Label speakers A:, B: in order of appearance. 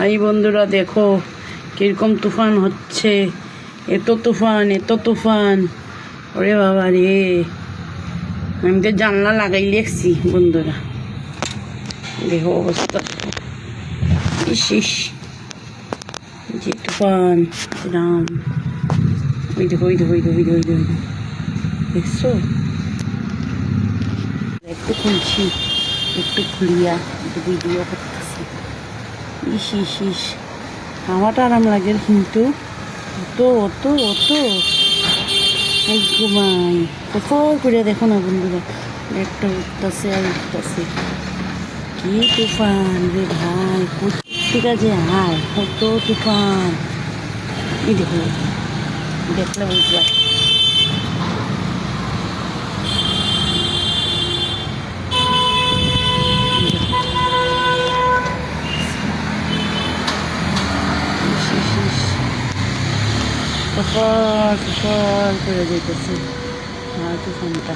A: High বন্ধুরা, দেখো কিরকম তুফান হচ্ছে। এত তুফান, ওরে বাবা রে। আমি তো জানলা লাগাই লেখছি বন্ধুরা, দেখো অবস্থা। ইস যে তুফান, রাম। ওই দেখো দেখছো? একটু খুলছি, একটু খুলিয়া একটু ভিডিও করতেছি। ইস হাওয়াটা আরাম লাগে, কিন্তু অত ঘুমাই ফর করে দেখো না বন্ধুরা, একটা উঠতেছে আর উঠতেছে। কি তুফান রে ভাই, কোথেকে যে আয়, কত তুফান। এই দেখো, দেখলে বুঝবা। ফর করে যেতেছে তুফানটা।